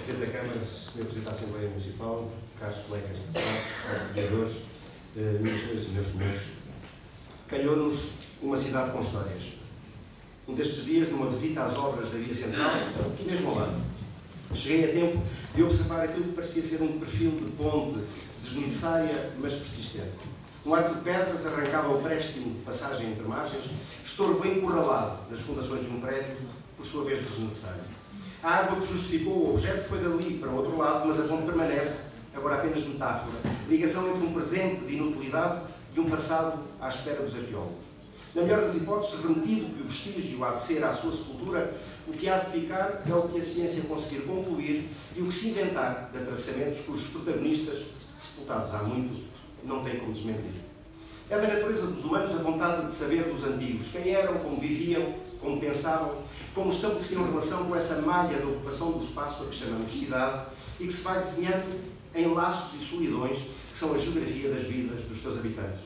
Presidente da Câmara, Sr. Presidente da Assembleia Municipal, caros colegas deputados, caros vereadores, meus senhores e meus senhores, calhou-nos uma cidade com histórias. Um destes dias, numa visita às obras da Via Central, aqui mesmo ao lado, cheguei a tempo de observar aquilo que parecia ser um perfil de ponte desnecessária, mas persistente. Um arco de pedras arrancado ao préstimo de passagem entre margens, estorvo encurralado nas fundações de um prédio, por sua vez desnecessário. A água que justificou o objeto foi dali para o outro lado, mas a ponte permanece, agora apenas metáfora, ligação entre um presente de inutilidade e um passado à espera dos arqueólogos. Na melhor das hipóteses, remetido que o vestígio há de ser à sua sepultura, o que há de ficar é o que a ciência conseguir concluir e o que se inventar de atravessamentos cujos protagonistas, sepultados há muito, não têm como desmentir. É da natureza dos humanos a vontade de saber dos antigos, quem eram, como viviam, como pensavam, como estabeleciam relação com essa malha da ocupação do espaço a que chamamos cidade e que se vai desenhando em laços e solidões que são a geografia das vidas dos seus habitantes.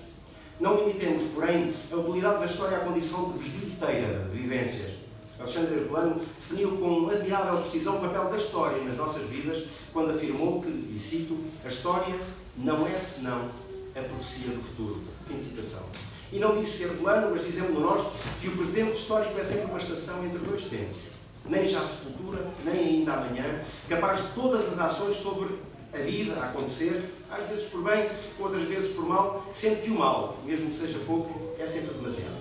Não limitemos, porém, a utilidade da história à condição de bisbilhoteira de vivências. Alexandre Herculano definiu com admirável precisão o papel da história nas nossas vidas quando afirmou que, e cito, a história não é senão a profecia do futuro. Fim de citação. E não disse Herculano, mas dizemos nós, que o presente histórico é sempre uma estação entre dois tempos. Nem já a sepultura, nem ainda amanhã, capaz de todas as ações sobre a vida a acontecer, às vezes por bem, outras vezes por mal, sempre que o mal, mesmo que seja pouco, é sempre demasiado.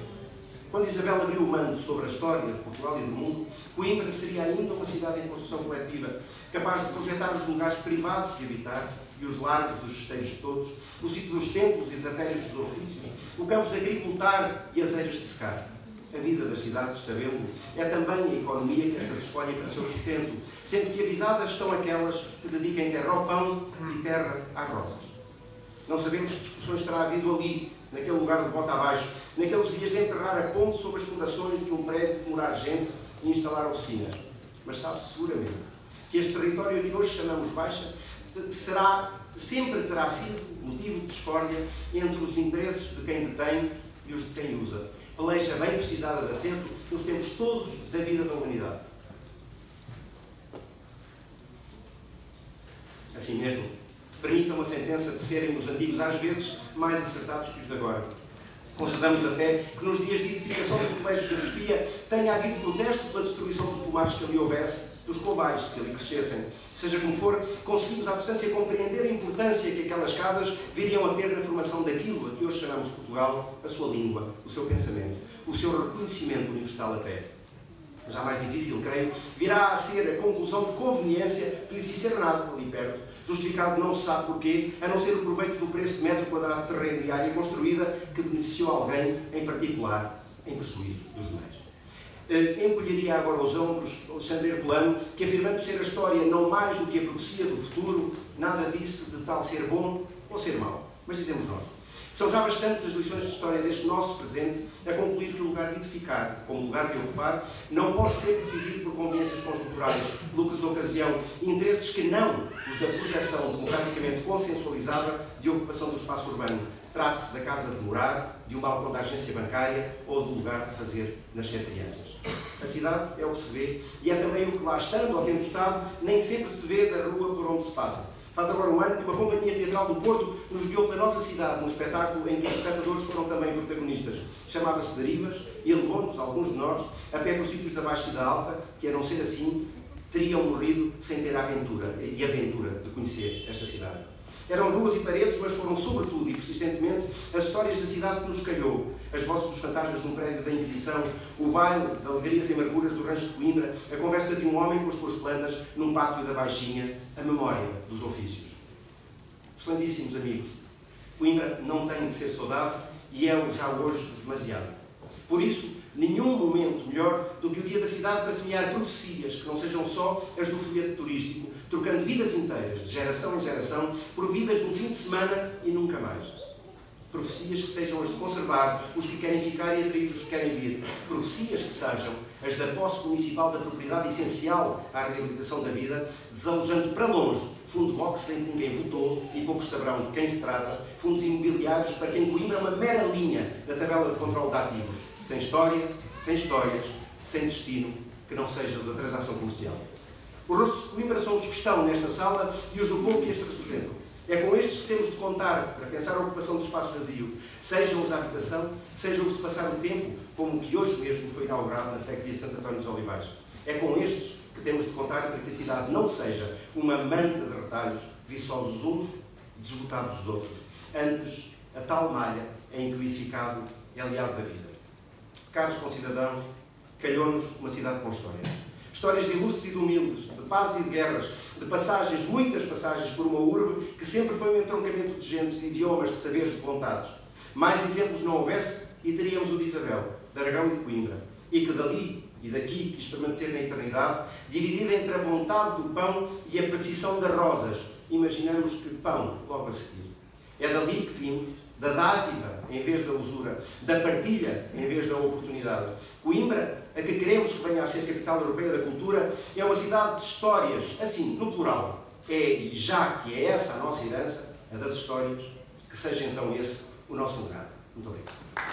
Quando Isabel abriu o manto sobre a história de Portugal e do mundo, Coimbra seria ainda uma cidade em construção coletiva, capaz de projetar os lugares privados de habitar e os largos dos festejos de todos, o sítio dos templos e as artérias dos ofícios, o campos de agricultar e as eiras de secar. A vida das cidades, sabemos, é também a economia que estas escolhem para seu sustento, sendo que avisadas estão aquelas que dediquem terra ao pão e terra às rosas. Não sabemos que discussões terá havido ali, naquele lugar de bota abaixo, naqueles dias de enterrar a ponte sobre as fundações de um prédio de morar gente e instalar oficinas. Mas sabe-se seguramente que este território que hoje chamamos Baixa sempre terá sido motivo de discórdia entre os interesses de quem detém e os de quem usa. Peleja bem precisada de acerto nos tempos todos da vida da humanidade. Assim mesmo, permitam a sentença de serem os antigos às vezes mais acertados que os de agora. Concedamos até que nos dias de edificação dos colégios de Sofia tenha havido protesto pela destruição dos pomares que ali houvesse, dos covais que ali crescessem. Seja como for, conseguimos à distância compreender a importância que aquelas casas viriam a ter na formação daquilo a que hoje chamamos Portugal, a sua língua, o seu pensamento, o seu reconhecimento universal até. Já mais difícil, creio, virá a ser a conclusão de conveniência do edifício Renado, ali perto, justificado não se sabe porquê, a não ser o proveito do preço de metro quadrado de terreno e área construída que beneficiou alguém, em particular, em prejuízo dos demais. Encolheria agora os ombros Alexandre Herculano, que afirmando ser a história não mais do que a profecia do futuro, nada disse de tal ser bom ou ser mau. Mas dizemos nós. São já bastantes as lições de história deste nosso presente a concluir que o lugar de edificar, como lugar de ocupar, não pode ser decidido por conveniências conjunturais, lucros de ocasião e interesses que não os da projeção democraticamente consensualizada de ocupação do espaço urbano. Trate-se da casa de morar, de um balcão da agência bancária ou do lugar de fazer nascer crianças. A cidade é o que se vê e é também o que lá estando ou tendo estado nem sempre se vê da rua por onde se passa. Faz agora um ano que uma companhia teatral do Porto nos guiou pela nossa cidade num espetáculo em que os espectadores foram também protagonistas. Chamava-se Derivas e levou-nos, alguns de nós, a pé por sítios da Baixa e da Alta, que a não ser assim, teriam morrido sem ter a aventura de conhecer esta cidade. Eram ruas e paredes, mas foram sobretudo e persistentemente as histórias da cidade que nos calhou, as vozes dos fantasmas de um prédio da Inquisição, o baile de alegrias e amarguras do rancho de Coimbra, a conversa de um homem com as suas plantas num pátio da Baixinha, a memória dos ofícios. Excelentíssimos amigos, Coimbra não tem de ser saudade e é-o já hoje demasiado. Por isso, nenhum momento melhor do que o dia da cidade para semear profecias que não sejam só as do folheto turístico, trocando vidas inteiras, de geração em geração, por vidas num fim de semana e nunca mais. Profecias que sejam as de conservar os que querem ficar e atrair os que querem vir. Profecias que sejam as da posse municipal da propriedade essencial à reabilitação da vida, desalojando para longe fundo boxe em que ninguém votou e poucos saberão de quem se trata, fundos imobiliários para quem Coimbra é uma mera linha na tabela de controle de ativos, sem história, sem histórias, sem destino, que não seja da transação comercial. Os rostos de Coimbra são os que estão nesta sala e os do povo que este representam. É com estes que temos de contar para pensar a ocupação do espaço vazio, sejam os da habitação, sejam os de passar o tempo, como o que hoje mesmo foi inaugurado na freguesia Santo António dos Olivais. É com estes que temos de contar para que a cidade não seja uma manta de retalhos, viçosos uns e desbotados os outros. Antes, a tal malha em que o edificado é aliado da vida. Caros concidadãos, calhou-nos uma cidade com histórias. Histórias de ilustres e de humildes, de pazes e de guerras, de passagens, muitas passagens por uma urbe que sempre foi um entroncamento de gentes, de idiomas, de saberes, de vontades. Mais exemplos não houvesse e teríamos o de Isabel, de Aragão e de Coimbra, e que dali e daqui quis permanecer na eternidade, dividida entre a vontade do pão e a precisão das rosas. Imaginamos que pão logo a seguir. É dali que vimos, da dádiva em vez da usura, da partilha em vez da oportunidade. Coimbra, a que queremos que venha a ser capital europeia da cultura, é uma cidade de histórias, assim, no plural. E já que é essa a nossa herança, a das histórias, que seja então esse o nosso legado. Muito obrigado.